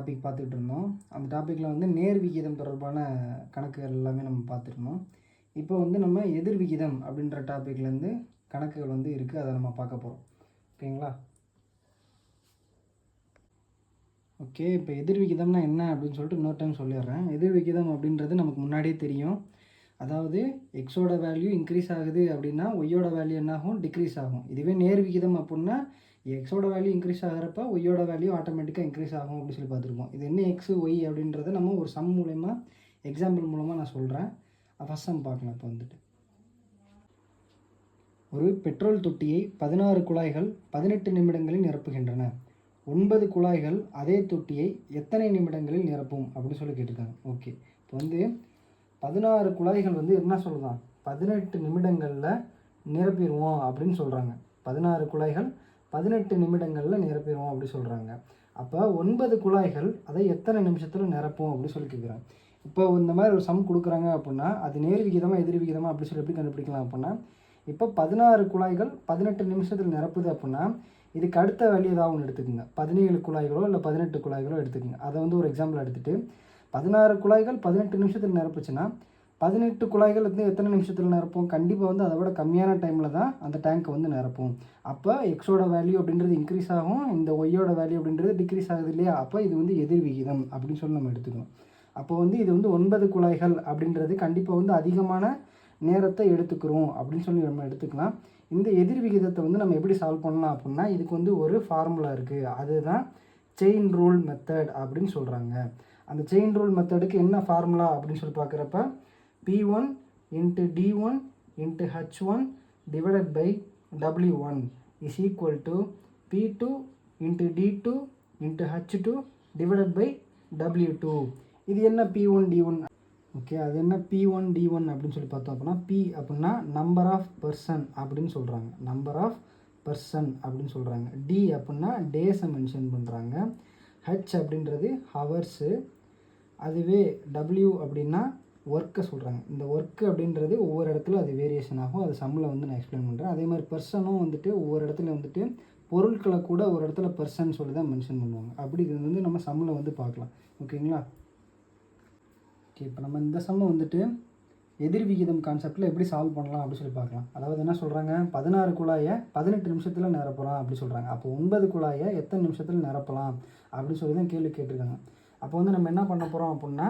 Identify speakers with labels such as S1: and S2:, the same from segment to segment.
S1: Topic பார்த்துக்கிட்டு இருந்தோம். அந்த டாப்பிக்கில் வந்து நேர் விகிதம் தொடர்பான கணக்குகள் எல்லாமே நம்ம பார்த்துருந்தோம். இப்போ வந்து நம்ம எதிர் விகிதம் அப்படின்ற டாப்பிக்லேருந்து கணக்குகள் வந்து இருக்குது, அதை நம்ம பார்க்க போகிறோம். ஓகேங்களா? ஓகே, இப்போ எதிர் விகிதம்னா என்ன அப்படின்னு சொல்லிட்டு இன்னொரு டைம் சொல்லிடுறேன். எதிர் விகிதம் அப்படின்றது நமக்கு முன்னாடியே தெரியும். அதாவது எக்ஸோட வேல்யூ இன்க்ரீஸ் ஆகுது அப்படின்னா ஒய்யோட வேல்யூ என்ன ஆகும்? டிக்ரீஸ் ஆகும். இதுவே நேர் விகிதம் அப்படின்னா எக்ஸோட வேல்யூ இன்க்ரீஸ் ஆகிறப்ப ஒய்யோட வேல்யூ ஆட்டோமேட்டிக்காக இன்க்ரீஸ் ஆகும் அப்படின்னு சொல்லி பார்த்துருப்போம். இது என்ன எக்ஸு ஒய் அப்படின்றத நம்ம ஒரு சம் மூலயமா எக்ஸாம்பிள் மூலமாக நான் சொல்கிறேன். ஃபஸ்ட் சம் பார்க்கலாம். இப்போ வந்துட்டு ஒரு பெட்ரோல் தொட்டியை 16 குழாய்கள் 18 நிமிடங்களில் நிரப்புகின்றன. 9 குழாய்கள் அதே தொட்டியை எத்தனை நிமிடங்களில் நிரப்பும் அப்படின்னு சொல்லி கேட்டிருக்காங்க. ஓகே, இப்போ வந்து 16 குழாய்கள் வந்து என்ன சொல்லுதான்? 18 நிமிடங்களில் நிரப்பிடுவோம் அப்படின்னு சொல்கிறாங்க. 16 குழாய்கள் 18 நிமிடங்களில் நிரப்பிடுவோம் அப்படி சொல்கிறாங்க. அப்போ 9 குழாய்கள் அதை எத்தனை நிமிஷத்தில் நிரப்பும் அப்படின்னு சொல்லி கேட்குறாங்க. இப்போ இந்த மாதிரி ஒரு சம் கொடுக்குறாங்க அப்படின்னா அது நேர் விகிதமாக எதிர் விகிதமாக அப்படி சொல்லி எப்படி கண்டுபிடிக்கலாம் அப்படின்னா, இப்போ 16 குழாய்கள் 18 நிமிஷத்தில் நிரப்புது அப்படின்னா இதுக்கு அடுத்த வேல்யூ ஏதாவது ஒன்று எடுத்துக்கோங்க. 17 குழாய்களோ இல்லை 18 குழாய்களோ எடுத்துக்கோங்க. அதை வந்து ஒரு எக்ஸாம்பிள் எடுத்துகிட்டு 16 குழாய்கள் 18 நிமிஷத்தில் நிரப்புச்சுன்னா 18 குழாய்கள் வந்து எத்தனை நிமிஷத்தில் நிரப்போம்? கண்டிப்பாக வந்து அதை விட கம்மியான டைமில் தான் அந்த டேங்க்கை வந்து நிரப்போம். அப்போ எக்ஸோட வேல்யூ அப்படின்றது இன்க்ரீஸ் ஆகும், இந்த ஒய்யோட வேல்யூ அப்படின்றது டிக்ரீஸ் ஆகுது இல்லையா? அப்போ இது வந்து எதிர் விகிதம் அப்படின்னு சொல்லி நம்ம எடுத்துக்கணும். அப்போ வந்து இது வந்து 9 குழாய்கள் அப்படின்றது கண்டிப்பாக வந்து அதிகமான நேரத்தை எடுத்துக்கிறோம் அப்படின்னு சொல்லி நம்ம எடுத்துக்கலாம். இந்த எதிர் விகிதத்தை வந்து நம்ம எப்படி சால்வ் பண்ணலாம் அப்படின்னா இதுக்கு வந்து ஒரு ஃபார்முலா இருக்குது. அதுதான் செயின் ரூல் மெத்தட் அப்படின்னு சொல்கிறாங்க. அந்த செயின் ரூல் மெத்தடுக்கு என்ன ஃபார்முலா அப்படின்னு சொல்லி பார்க்குறப்ப P1 into D1 into H1 divided by W1 is equal to P2 into D2 into H2 divided by W2. இது என்ன P1 D1? ஓகே, அது என்ன P1 D1 அப்படின்னு சொல்லி பார்த்தோம் அப்படின்னா P அப்படின்னா நம்பர் ஆஃப் பர்சன் அப்படின்னு சொல்கிறாங்க. நம்பர் ஆஃப் பர்சன் அப்படின்னு சொல்கிறாங்க. D அப்படின்னா டேஸை மென்ஷன் பண்ணுறாங்க. H அப்படின்றது ஹவர்ஸு. அதுவே W அப்படின்னா ஒர்க்கை சொல்கிறாங்க. இந்த ஒர்க்கு அப்படின்றது ஒவ்வொரு இடத்துல அது வேரியேஷன் ஆகும். அது சம்மில் வந்து நான் எக்ஸ்பிளைன் பண்ணுறேன். அதே மாதிரி பர்சனும் வந்துட்டு ஒவ்வொரு இடத்துல வந்துட்டு பொருட்களை கூட ஒரு இடத்துல பர்சன் சொல்லி தான் மென்ஷன் பண்ணுவாங்க. அப்படி இது வந்து நம்ம சம்மில் வந்து பார்க்கலாம். ஓகேங்களா? ஓகே, இப்போ நம்ம இந்த சம்மை வந்துட்டு எதிர் விகிதம் கான்செப்டில் எப்படி சால்வ் பண்ணலாம் அப்படின்னு சொல்லி பார்க்கலாம். அதாவது என்ன சொல்கிறாங்க? 16 குழாயை 18 நிமிஷத்தில் நிரப்பலாம் அப்படி சொல்கிறாங்க. அப்போ 9 குழாயை எத்தனை நிமிஷத்தில் நிரப்பலாம் அப்படின்னு சொல்லி தான் கேள்வி கேட்டிருக்காங்க. அப்போ வந்து நம்ம என்ன பண்ண போகிறோம் அப்படின்னா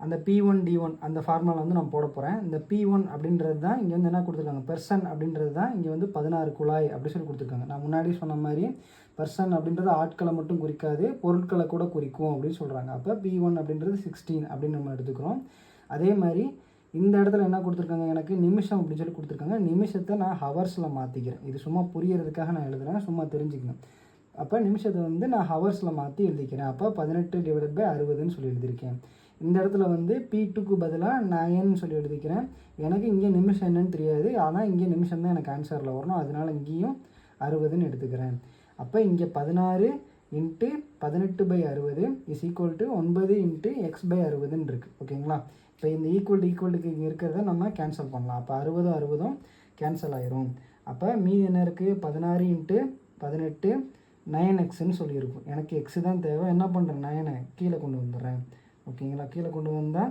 S1: அந்த P1 D1 அந்த ஃபார்முலா வந்து நான் போட போகிறேன். இந்த P1 அப்படின்றது தான் இங்கே வந்து என்ன கொடுத்துருக்காங்க? பெர்சன் அப்படின்றது தான் இங்கே வந்து 16 குழாய் அப்படி சொல்லி கொடுத்துருக்காங்க. நான் முன்னாடி சொன்ன மாதிரி பெர்சன் அப்படின்றது ஆட்களை மட்டும் குறிக்காது, பொருட்களை கூட குறிக்கும் அப்படின்னு சொல்கிறாங்க. அப்போ P1 அப்படின்றது 16 அப்படின்னு நம்ம எடுத்துக்கிறோம். அதே மாதிரி இந்த இடத்துல என்ன கொடுத்துருக்காங்க? எனக்கு நிமிஷம் அப்படின்னு சொல்லி கொடுத்துருக்காங்க. நிமிஷத்தை நான் ஹவர்ஸில் மாற்றிக்கிறேன். இது சும்மா புரியறதுக்காக நான் எழுதுகிறேன், சும்மா தெரிஞ்சுக்கணும். அப்போ நிமிஷத்தை வந்து நான் ஹவர்ஸில் மாற்றி எழுதிக்கிறேன். அப்போ 18 டிவைடட் பை 60ன்னு சொல்லி எழுதியிருக்கேன். இந்த இடத்துல வந்து P2க்கு பதிலாக 9ன்னு சொல்லி எழுதிக்கிறேன். எனக்கு இங்கே நிமிஷம் என்னன்னு தெரியாது, ஆனால் இங்கே நிமிஷம் தான் எனக்கு ஆன்சரில் வரணும். அதனால் இங்கேயும் 60ன்னு எடுத்துக்கிறேன். அப்போ இங்கே 16 into 18/60 is equal to 9 into x/60ன்னு இருக்குது. ஓகேங்களா? இப்போ இந்த ஈக்குவல்ட்டுக்கு இங்கே இருக்கிறத நம்ம கேன்சல் பண்ணலாம். அப்போ 60 கேன்சல் ஆயிரும். அப்போ மீதி என்ன இருக்குது? 16 இன்ட்டு 18 9xன்னு சொல்லியிருக்கும். எனக்கு எக்ஸு தான் தேவை. என்ன பண்ணுறேன்? 9 கீழே கொண்டு வந்துடுறேன். ஓகேங்களா? கீழே கொண்டு வந்தால்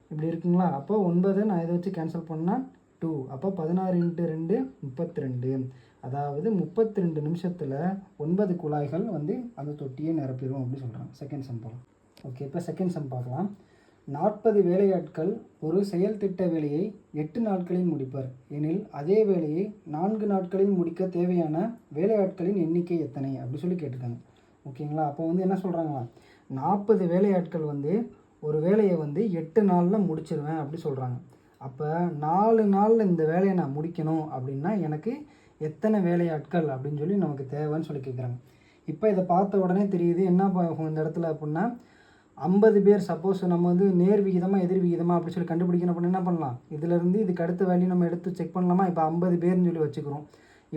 S1: இப்படி இருக்குங்களா? அப்போ 9 நான் இதை வச்சு கேன்சல் பண்ணால் 2. அப்போ 16 இன்ட்டு 2 32. அதாவது 32 நிமிஷத்தில் 9 குழாய்கள் வந்து அந்த தொட்டியை நிரப்பிடும் அப்படின்னு சொல்கிறாங்க. செகண்ட் சம் போகலாம். ஓகே, இப்போ செகண்ட் சம் பார்க்கலாம். 40 வேலையாட்கள் ஒரு செயல் திட்ட வேலையை 8 நாட்களில் முடிப்பர் எனில் அதே வேலையை 4 நாட்களில் முடிக்க தேவையான வேலையாட்களின் எண்ணிக்கை எத்தனை அப்படி சொல்லி கேட்டிருக்காங்க. ஓகேங்களா? அப்போ வந்து என்ன சொல்கிறாங்களா? 40 வேலையாட்கள் வந்து ஒரு வேலையை வந்து 8 நாளில் முடிச்சிருவேன் அப்படி சொல்கிறாங்க. அப்போ 4 நாளில் இந்த வேலையை நான் முடிக்கணும் அப்படின்னா எனக்கு எத்தனை வேலையாட்கள் அப்படின்னு சொல்லி நமக்கு தேவைன்னு சொல்லி கேட்குறாங்க. இப்போ இதை பார்த்த உடனே தெரியுது என்ன ஆகும் இந்த இடத்துல அப்படின்னா 50 பேர். சப்போஸ் நம்ம வந்து நேர் விகிதமாக எதிர் விகிதமாக அப்படி சொல்லி கண்டுபிடிக்கணும் அப்படின்னா என்ன பண்ணலாம்? இதிலேருந்து இதுக்கு அடுத்த வேல்யூ நம்ம எடுத்து செக் பண்ணலாமா? இப்போ 50 பேர்னு சொல்லி வச்சுக்கிறோம்.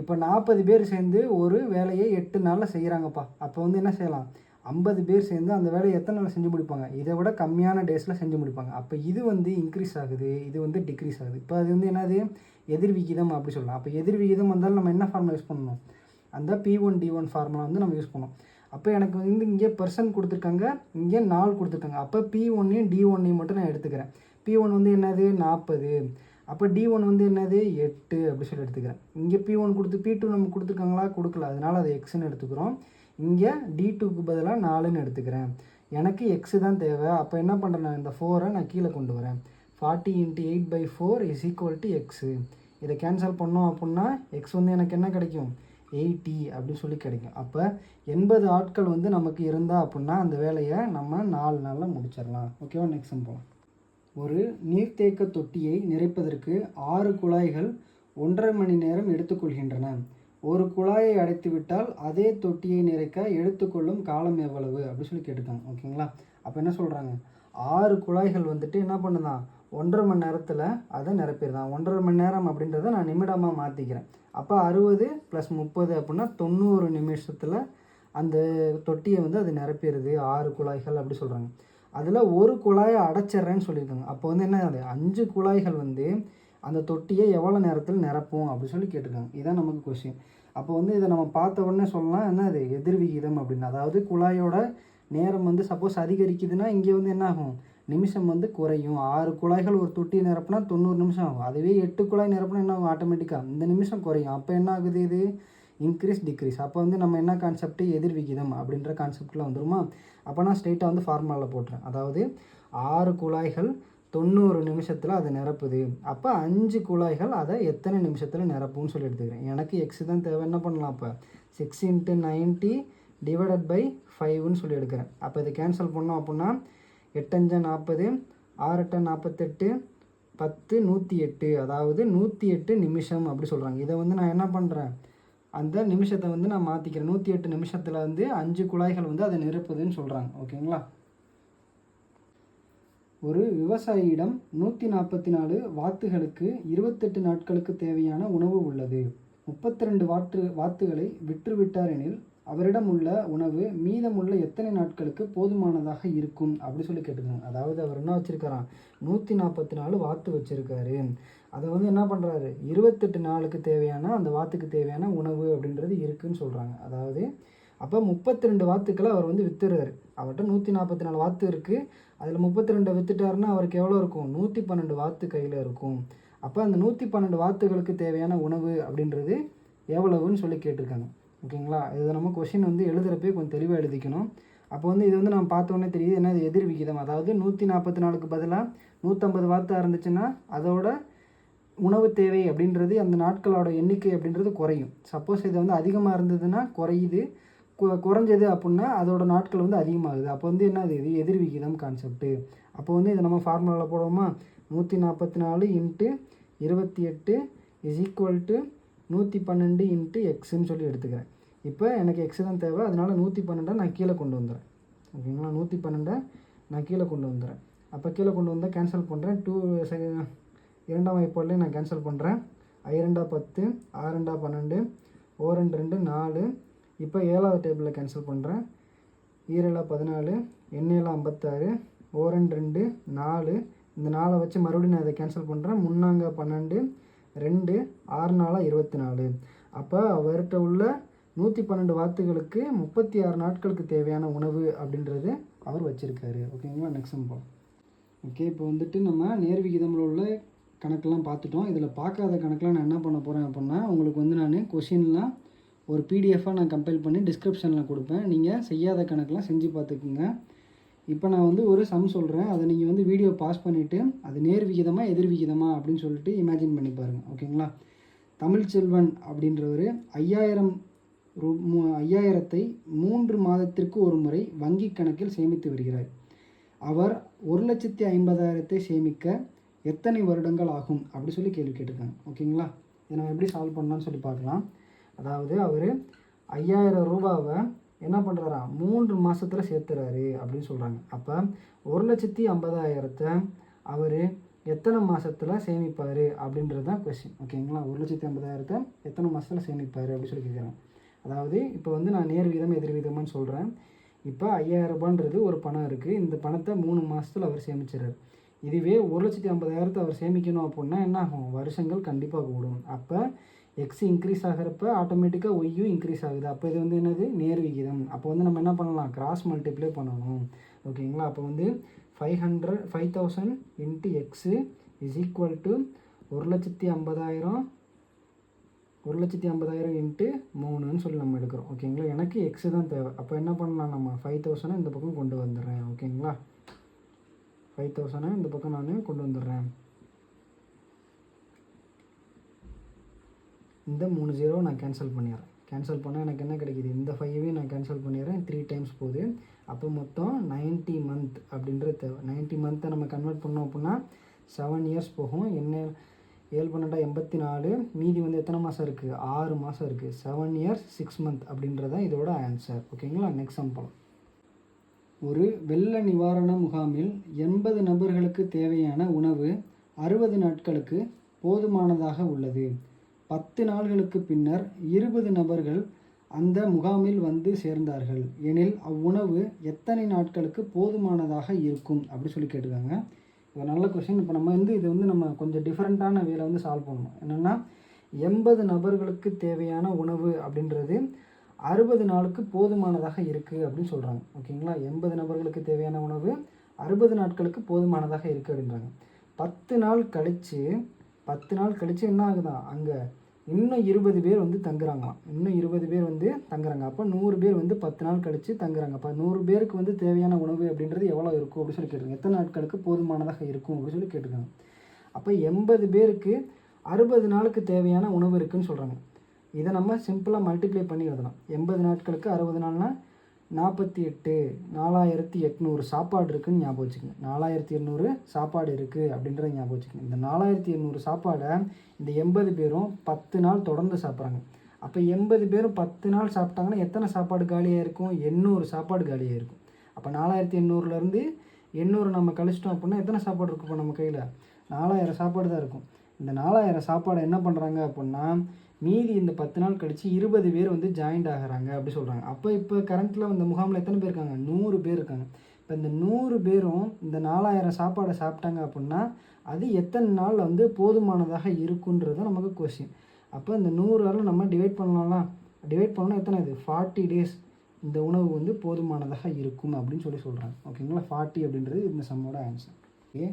S1: இப்போ 40 பேர் சேர்ந்து ஒரு வேலையை 8 நாளில் செய்கிறாங்கப்பா. அப்போ வந்து என்ன செய்யலாம்? 50 பேர் சேர்ந்து அந்த வேலையை எத்தனை நாள் செஞ்சு முடிப்பாங்க? இதை விட கம்மியான டேஸில் செஞ்சு முடிப்பாங்க. அப்போ இது வந்து இன்க்ரீஸ் ஆகுது, இது வந்து டிக்ரீஸ் ஆகுது. இப்போ அது வந்து என்னது? எதிர் விகிதம் அப்படி சொல்லலாம். அப்போ எதிர் விகிதம் வந்தாலும் நம்ம என்ன ஃபார்முலா யூஸ் பண்ணணும்? அந்த P1 D1 ஃபார்முலா வந்து நம்ம யூஸ் பண்ணோம். அப்போ எனக்கு வந்து இங்கே பெர்சன்ட் கொடுத்துருக்காங்க, இங்கே நாள் கொடுத்துருக்காங்க. அப்போ P1ஐயும் D1ஐயும் மட்டும் நான் எடுத்துக்கிறேன். P1 வந்து என்னது 40, அப்போ D1 வந்து என்னது 8 அப்படி சொல்லி எடுத்துக்கிறேன். இங்கே P1 கொடுத்து P2 நமக்கு கொடுத்துருக்காங்களா, கொடுக்கல, அதனால் அது எக்ஸ்ன்னு எடுத்துக்கிறோம். இங்கே D2க்கு பதிலாக 4ன்னு எடுத்துக்கிறேன். எனக்கு எக்ஸு தான் தேவை. அப்போ என்ன பண்ணுறேன், நான் இந்த 4ஐ நான் கீழே கொண்டு வரேன். 40 × 8/4 = எக்ஸு. இதை கேன்சல் பண்ணோம் அப்படின்னா எக்ஸ் வந்து எனக்கு என்ன கிடைக்கும், 80 அப்படின்னு சொல்லி கிடைக்கும். அப்போ 80 ஆட்கள் வந்து நமக்கு இருந்தால் அப்படின்னா அந்த வேலையை நம்ம 4 நாளில் முடிச்சிடலாம். ஓகேவா, நெக்ஸ்ட் போகலாம். ஒரு நீர்த்தேக்க தொட்டியை நிறைப்பதற்கு 6 குழாய்கள் 1.5 மணி நேரம் எடுத்துக்கொள்கின்றன. ஒரு குழாயை அடைத்துவிட்டால் அதே தொட்டியை நிறைக்க எடுத்துக்கொள்ளும் காலம் எவ்வளவு அப்படின்னு சொல்லி கேட்டுருக்காங்க. ஓகேங்களா, அப்போ என்ன சொல்கிறாங்க, 6 குழாய்கள் வந்துட்டு என்ன பண்ணுதான், 1.5 மணி நேரத்தில் அதை நிரப்பிடுதான். 1.5 மணி நேரம் அப்படின்றத நான் நிமிடமாக மாற்றிக்கிறேன். அப்போ 60 + 30 அப்படின்னா 90 நிமிஷத்தில் அந்த தொட்டியை வந்து அது நிரப்பிடுது. 6 குழாய்கள் அப்படி சொல்கிறாங்க. அதில் ஒரு குழாயை அடைச்சிட்றேன்னு சொல்லியிருக்காங்க. அப்போ வந்து என்ன, அது 5 குழாய்கள் வந்து அந்த தொட்டியை எவ்வளோ நேரத்தில் நிரப்பும் அப்படி சொல்லி கேட்டிருக்காங்க. இதுதான் நமக்கு கொஸ்டின். அப்போ வந்து இதை நம்ம பார்த்த உடனே சொல்லலாம் என்ன, அது எதிர் விகிதம் அப்படின்னு. அதாவது குழாயோட நேரம் வந்து சப்போஸ் அதிகரிக்குதுன்னா இங்கே வந்து என்ன ஆகும், நிமிஷம் வந்து குறையும். 6 குழாய்கள் ஒரு தொட்டி நிரப்புனா 90 நிமிஷம் ஆகும். அதுவே 8 குழாய் நிரப்புனா என்ன ஆகும், ஆட்டோமேட்டிக்காக இந்த நிமிஷம் குறையும். அப்போ என்ன ஆகுது, இது இன்க்ரீஸ் டிக்ரீஸ். அப்போ வந்து நம்ம என்ன கான்செப்ட், எதிர் விகிதம் அப்படின்ற கான்செப்டில் வந்துருமா. அப்போ நான் ஸ்ட்ரெயிட்டாக வந்து ஃபார்முலாவில் போட்டுறேன். அதாவது 6 குழாய்கள் 90 நிமிஷத்தில் அதை நிரப்புது. அப்போ 5 குழாய்கள் அதை எத்தனை நிமிஷத்தில் நிரப்பும்னு சொல்லி எடுத்துக்கிறேன். எனக்கு எக்ஸ் தான் தேவை. என்ன பண்ணலாம், அப்போ 6 × 90 ÷ 5ன்னு சொல்லி எடுக்கிறேன். அப்போ இதை கேன்சல் பண்ணோம் அப்படின்னா 8 × 40, 6 × 48, 10 108, அதாவது 108 நிமிஷம் அப்படி சொல்கிறாங்க. இதை வந்து நான் என்ன பண்ணுறேன், அந்த நிமிஷத்தை வந்து நான் மாற்றிக்கிறேன். 108 நிமிஷத்தில் வந்து 5 குழாய்கள் வந்து அதை நிரப்புதுன்னு சொல்கிறாங்க. ஓகேங்களா. ஒரு விவசாயியிடம் 144 வாத்துகளுக்கு 28 நாட்களுக்கு தேவையான உணவு உள்ளது. 32 வாத்துகளை விற்றுவிட்டார் எனில் அவரிடம் உள்ள உணவு மீதமுள்ள எத்தனை நாட்களுக்கு போதுமானதாக இருக்கும் அப்படி சொல்லி கேட்டுக்கோங்க. அதாவது அவர் என்ன வச்சுருக்காராம், 144 வாத்து வச்சுருக்காரு. அதை வந்து என்ன பண்ணுறாரு, 28 நாளுக்கு தேவையான அந்த வாத்துக்கு தேவையான உணவு அப்படின்றது இருக்குதுன்னு சொல்கிறாங்க. அதாவது அப்போ 32 வாத்துக்களை அவர் வந்து விற்றுறாரு. அவர்கிட்ட 144 வாத்து இருக்குது. அதில் 32 விற்றுட்டாருன்னா அவருக்கு எவ்வளோ இருக்கும், 112 வாத்து கையில் இருக்கும். அப்போ அந்த 112 வாத்துகளுக்கு தேவையான உணவு அப்படின்றது எவ்வளவுன்னு சொல்லி கேட்டிருக்காங்க. ஓகேங்களா. இதை நம்ம கொஷின் வந்து எழுதுகிறப்பே கொஞ்சம் தெளிவாக எழுதிக்கணும். அப்போ வந்து இது வந்து நம்ம பார்த்தோன்னே தெரியுது என்ன, இது எதிர் விகிதம். அதாவது 144க்கு பதிலாக 150 வாத்தாக இருந்துச்சுன்னா அதோட உணவு தேவை அப்படின்றது அந்த நாட்களோட எண்ணிக்கை அப்படின்றது குறையும். சப்போஸ் இது வந்து அதிகமாக இருந்ததுன்னா குறையுது, குறைஞ்சது அப்படின்னா அதோட நாட்கள் வந்து அதிகமாகுது. அப்போ வந்து என்ன, இது எதிர் விகிதம் கான்செப்ட்டு. அப்போ வந்து இதை நம்ம ஃபார்முலாவில் போடுவோமா, 144 × 28 = 112 × எக்ஸ்ன்னு சொல்லி எடுத்துக்கிறேன். இப்போ எனக்கு எக்ஸ் தான் தேவை, அதனால் 112 நான் கீழே கொண்டு வந்துடுறேன். ஓகேங்களா, 112 நான் கீழே கொண்டு வந்துடுறேன். அப்போ கீழே கொண்டு வந்தால் கேன்சல் பண்ணுறேன். 2ஆம் வாய்ப்பாடிலே நான் கேன்சல் பண்ணுறேன். 5 × 10, 6 × 12, 1 2 4. இப்போ 7வது டேபிளில் கேன்சல் பண்ணுறேன். 7 14, 8 56, 1 2 4. இந்த 4 வச்சு மறுபடியும் நான் இதை கேன்சல் பண்ணுறேன். 3 12, 2 6 4 24. அப்போ அவர்கிட்ட உள்ள 112 வாத்துகளுக்கு 36 நாட்களுக்கு தேவையான உணவு அப்படின்றது அவர் வச்சுருக்காரு. ஓகேங்களா, நெக்ஸ்ட் போகலாம். ஓகே, இப்போ வந்துட்டு நம்ம நேர்விகிதமில் உள்ள கணக்கெல்லாம் பார்த்துட்டோம். இதில் பார்க்காத கணக்கெலாம் நான் என்ன பண்ண போகிறேன் அப்படின்னா, உங்களுக்கு வந்து நான் கொஷின்லாம் ஒரு பிடிஎஃபாக நான் கம்பைல் பண்ணி டிஸ்கிரிப்ஷனில் கொடுப்பேன். நீங்கள் செய்யாத கணக்கெலாம் செஞ்சு பார்த்துக்குங்க. இப்போ நான் வந்து ஒரு சம் சொல்கிறேன், அதை நீங்கள் வந்து வீடியோ பாஸ் பண்ணிவிட்டு அது நேர் விகிதமாக எதிர் விகிதமா அப்படின்னு சொல்லிட்டு இமேஜின் பண்ணி பாருங்கள். ஓகேங்களா. தமிழ்ச்செல்வன் அப்படின்றவர் 5000ஐ 3 மாதத்திற்கு ஒரு முறை வங்கி கணக்கில் சேமித்து வருகிறார். அவர் 1,50,000 சேமிக்க எத்தனை வருடங்கள் ஆகும் அப்படி சொல்லி கேள்வி கேட்டிருக்காங்க. ஓகேங்களா, இதை நம்ம எப்படி சால்வ் பண்ணலான்னு சொல்லி பார்க்கலாம். அதாவது அவர் 5000 ரூபாவை என்ன பண்ணுறாரா 3 மாதத்தில் சேர்த்துறாரு அப்படின்னு சொல்கிறாங்க. அப்போ 1,50,000 அவர் எத்தனை மாதத்தில் சேமிப்பார் அப்படின்றது தான் கொஸ்டின். ஓகேங்களா, 1,50,000 எத்தனை மாதத்தில் சேமிப்பார் அப்படின்னு சொல்லி கேட்குறாங்க. அதாவது இப்போ வந்து நான் நேர் விகிதம் எதிர் விகிதம்னு சொல்கிறேன். இப்போ 5000 ரூபான்றது ஒரு பணம் இருக்குது. இந்த பணத்தை 3 மாதத்தில் அவர் சேமிச்சிடறாரு. இதுவே 1,50,000 அவர் சேமிக்கணும் அப்படின்னா என்ன ஆகும், வருஷங்கள் கண்டிப்பாக கூடும். அப்போ எக்ஸ் இன்க்ரீஸ் ஆகிறப்ப ஆட்டோமேட்டிக்காக ஒய்யும் இன்க்ரீஸ் ஆகுது. அப்போ இது வந்து என்னது, நேர் விகிதம். அப்போ வந்து நம்ம என்ன பண்ணலாம், கிராஸ் மல்டிப்ளை பண்ணணும். ஓகேங்களா. அப்போ வந்து 5000 into x is equal to 1,50,000 into 3ன்னு சொல்லி நம்ம எடுக்கிறோம். ஓகேங்களா. எனக்கு எக்ஸு தான் தேவை. அப்போ என்ன பண்ணலாம், நம்ம 5000 இந்த பக்கம் கொண்டு வந்துடுறேன். ஓகேங்களா. 5000 இந்த பக்கம் நான் கொண்டு வந்துடுறேன். இந்த 3 0 நான் கேன்சல் பண்ணிடுறேன். கேன்சல் பண்ணால் எனக்கு என்ன கிடைக்கிது, இந்த 5ஐயும் நான் கேன்சல் பண்ணிடுறேன். 3 டைம்ஸ் போகுது. அப்போ மொத்தம் 90 மந்த் அப்படின்றது தேவை. 90 மந்த்தை நம்ம கன்வெர்ட் பண்ணோம் அப்படின்னா 7 இயர்ஸ் போகும். என்ன 7 12 84, மீதி வந்து எத்தனை மாதம் இருக்குது, 6 மாதம் இருக்குது. 7 இயர்ஸ் 6 மந்த் அப்படின்றதான் இதோட ஆன்சர். ஓகேங்களா. நெக்ஸ்ட் சம்பளம். ஒரு வெள்ள நிவாரண முகாமில் 80 நபர்களுக்கு தேவையான உணவு 60 நாட்களுக்கு போதுமானதாக உள்ளது. 10 நாள்களுக்கு பின்னர் 20 நபர்கள் அந்த முகாமில் வந்து சேர்ந்தார்கள் எனில் அவ்வுணவு எத்தனை நாட்களுக்கு போதுமானதாக இருக்கும் அப்படி சொல்லி கேட்டுருக்காங்க. இது நல்ல கொஸ்டின். இப்போ நம்ம வந்து இது வந்து நம்ம கொஞ்சம் டிஃப்ரெண்ட்டான வேலை வந்து சால்வ் பண்ணணும். என்னென்னா 80 நபர்களுக்கு தேவையான உணவு அப்படின்றது 60 நாளுக்கு போதுமானதாக இருக்குது அப்படின்னு சொல்கிறாங்க. ஓகேங்களா. 80 நபர்களுக்கு தேவையான உணவு 60 நாட்களுக்கு போதுமானதாக இருக்குது அப்படின்றாங்க. 10 நாள் கழித்து என்ன ஆகுதான், அங்கே இன்னும் 20 பேர் வந்து தங்குறாங்களாம். அப்போ 100 பேர் வந்து 10 நாள் கழித்து தங்குறாங்க. அப்போ 100 பேருக்கு வந்து தேவையான உணவு அப்படின்றது எவ்வளோ இருக்கும் அப்படின்னு சொல்லி கேட்டுருக்காங்க. எத்தனை நாட்களுக்கு போதுமானதாக இருக்கும் அப்படின்னு சொல்லி கேட்டுருக்காங்க. அப்போ 80 பேருக்கு 60 நாளுக்கு தேவையான உணவு இருக்குதுன்னு சொல்கிறாங்க. இதை நம்ம சிம்பிளாக மல்டிப்ளை பண்ணி எழுதலாம். 80 நாட்களுக்கு 60 நாள்னா 48, 4800 சாப்பாடு இருக்குதுன்னு ஞாபகம் வச்சுக்கோங்க. 4800 சாப்பாடு இருக்குது அப்படின்றத ஞாபகம் வச்சுக்கோங்க. இந்த 4800 சாப்பாடை இந்த 80 பேரும் 10 நாள் தொடர்ந்து சாப்பிட்றாங்க. அப்போ 80 பேரும் 10 நாள் சாப்பிட்டாங்கன்னா எத்தனை சாப்பாடு காலியாக இருக்கும், 800 சாப்பாடு காலியாக இருக்கும். அப்போ 4800லேருந்து 800 நம்ம கழிச்சிட்டோம் அப்படின்னா எத்தனை சாப்பாடு இருக்கும், இப்போ நம்ம கையில் 4000 சாப்பாடு தான் இருக்கும். இந்த 4000 சாப்பாடை என்ன பண்ணுறாங்க அப்படின்னா மீதி இந்த 10 நாள் கழித்து 20 பேர் வந்து ஜாயின்ட் ஆகிறாங்க அப்படி சொல்கிறாங்க. அப்போ இப்போ கரண்ட்டில் இந்த முகாமில் எத்தனை பேர் இருக்காங்க, 100 பேர் இருக்காங்க. இப்போ இந்த 100 பேரும் இந்த 4000 சாப்பாடை சாப்பிட்டாங்க அப்படின்னா அது எத்தனை நாள் வந்து போதுமானதாக இருக்குன்றது நமக்கு கொஸ்டின். அப்போ இந்த 100ஆல் நம்ம டிவைட் பண்ணலாம். டிவைட் பண்ணோன்னா எத்தனை இது 40 டேஸ் இந்த உணவு வந்து போதுமானதாக இருக்கும் அப்படின்னு சொல்கிறாங்க. ஓகேங்களா. 40 அப்படின்றது இந்த சம்மோட ஆன்சர். ஓகே.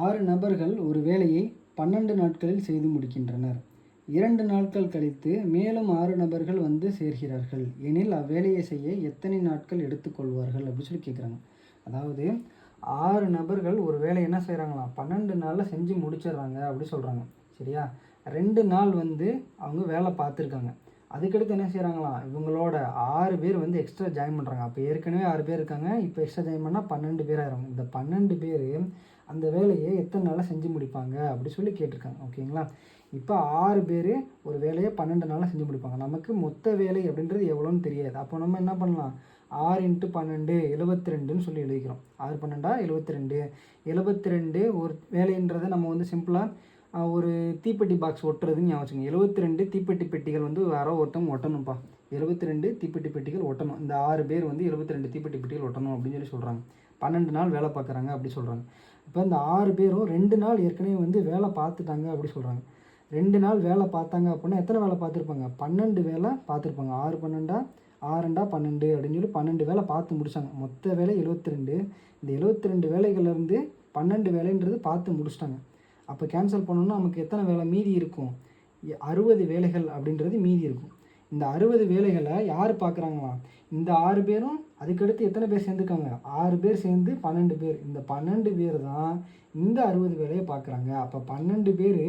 S1: 6 நபர்கள் ஒரு வேலையை 12 நாட்களில் செய்து முடிக்கின்றனர். 2 நாட்கள் கழித்து மேலும் 6 நபர்கள் வந்து சேர்கிறார்கள் எனில் அவ்வேலையை செய்ய எத்தனை நாட்கள் எடுத்துக்கொள்வார்கள் அப்படி சொல்லி கேட்குறாங்க. அதாவது 6 நபர்கள் ஒரு வேலையை என்ன செய்கிறாங்களாம், 12 நாளில் செஞ்சு முடிச்சிடுறாங்க அப்படி சொல்கிறாங்க. சரியா. 2 நாள் வந்து அவங்க வேலை பார்த்துருக்காங்க. அதுக்கடுத்து என்ன செய்கிறாங்களாம், இவங்களோட 6 பேர் வந்து எக்ஸ்ட்ரா ஜாயின் பண்ணுறாங்க. அப்போ ஏற்கனவே 6 பேர் இருக்காங்க, இப்போ எக்ஸ்ட்ரா ஜாயின் பண்ணால் 12 பேர் ஆயிரும். இந்த 12 பேர் அந்த வேலையை எத்தனை நாளில் செஞ்சு முடிப்பாங்க அப்படி சொல்லி கேட்டிருக்காங்க. ஓகேங்களா. இப்போ 6 பேர் ஒரு வேலையை 12 நாளில் செஞ்சு முடிப்பாங்க. நமக்கு மொத்த வேலை அப்படின்றது எவ்வளோன்னு தெரியாது. அப்போ நம்ம என்ன பண்ணலாம், 6 × 12 72ன்னு சொல்லி எழுதிக்கிறோம். 6 12 72. 72 ஒரு வேலைன்றதை நம்ம வந்து சிம்பிளாக ஒரு தீப்பெட்டி பாக்ஸ் ஒட்டுறதுன்னு ஞாபகம். 72 தீப்பெட்டி பெட்டிகள் வந்து யாரோ ஒருத்தவங்க ஒட்டணும்ப்பா. 72 தீப்பெட்டி பெட்டிகள் ஒட்டணும். இந்த 6 பேர் வந்து 72 தீப்பெட்டி பெட்டிகள் ஒட்டணும் அப்படின்னு சொல்கிறாங்க. 12 நாள் வேலை பார்க்குறாங்க அப்படி சொல்கிறாங்க. இப்போ இந்த 6 பேரும் 2 நாள் ஏற்கனவே வந்து வேலை பார்த்துட்டாங்க அப்படி சொல்கிறாங்க. 2 நாள் வேலை பார்த்தாங்க அப்படின்னா எத்தனை வேலை பார்த்துருப்பாங்க, 12 வேலை பார்த்துருப்பாங்க. 6 12 6 2 12 அப்படின்னு சொல்லி 12 வேலை பார்த்து முடித்தாங்க. மொத்த வேலை 72. இந்த 72 வேலைகள்லேருந்து 12 வேலைன்றது பார்த்து முடிச்சிட்டாங்க. அப்போ கேன்சல் பண்ணணும்னா நமக்கு எத்தனை வேலை மீதி இருக்கும், 60 வேலைகள் அப்படின்றது மீதி இருக்கும். இந்த 60 வேலைகளை யார் பார்க்குறாங்களாம், இந்த 6 பேரும் அதுக்கடுத்து எத்தனை பேர் சேர்ந்துருக்காங்க, 6 பேர் சேர்ந்து 12 பேர். இந்த 12 பேர் தான் இந்த 60 வேலையை பார்க்குறாங்க. அப்போ 12 பேர்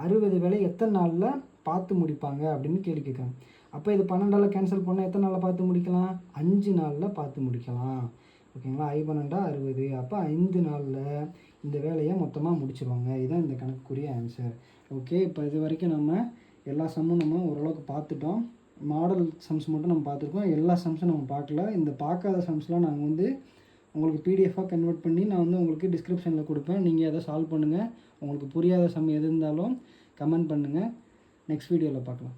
S1: 60 வேலை எத்தனை நாளில் பார்த்து முடிப்பாங்க அப்படின்னு கேள்வி கேட்குறாங்க. அப்போ இது 12ஆல் கேன்சல் பண்ணால் எத்தனை நாளில் பார்த்து முடிக்கலாம், 5 நாளில் பார்த்து முடிக்கலாம். ஓகேங்களா. 12 60. அப்போ 5 நாளில் இந்த வேலையை மொத்தமாக முடிச்சிருவாங்க. இதுதான் இந்த கணக்குக்குரிய ஆன்சர். ஓகே. இப்போ இது வரைக்கும் நம்ம எல்லா சம்மும் நம்ம ஓரளவுக்கு பார்த்துட்டோம். மாடல் சம்ஸ் மட்டும் நம்ம பார்த்துருக்கோம். எல்லா சம்ஸும் நம்ம பார்க்கல. இந்த பார்க்காத சம்ஸ்லாம் நாங்கள் வந்து உங்களுக்கு பிடிஎஃபாக கன்வெர்ட் பண்ணி நான் வந்து உங்களுக்கு டிஸ்கிரிப்ஷனில் கொடுப்பேன். நீங்கள் அதை சால்வ் பண்ணுங்கள். உங்களுக்கு புரியாத சம் எது இருந்தாலும் கமெண்ட் பண்ணுங்கள். நெக்ஸ்ட் வீடியோவில் பார்க்கலாம்.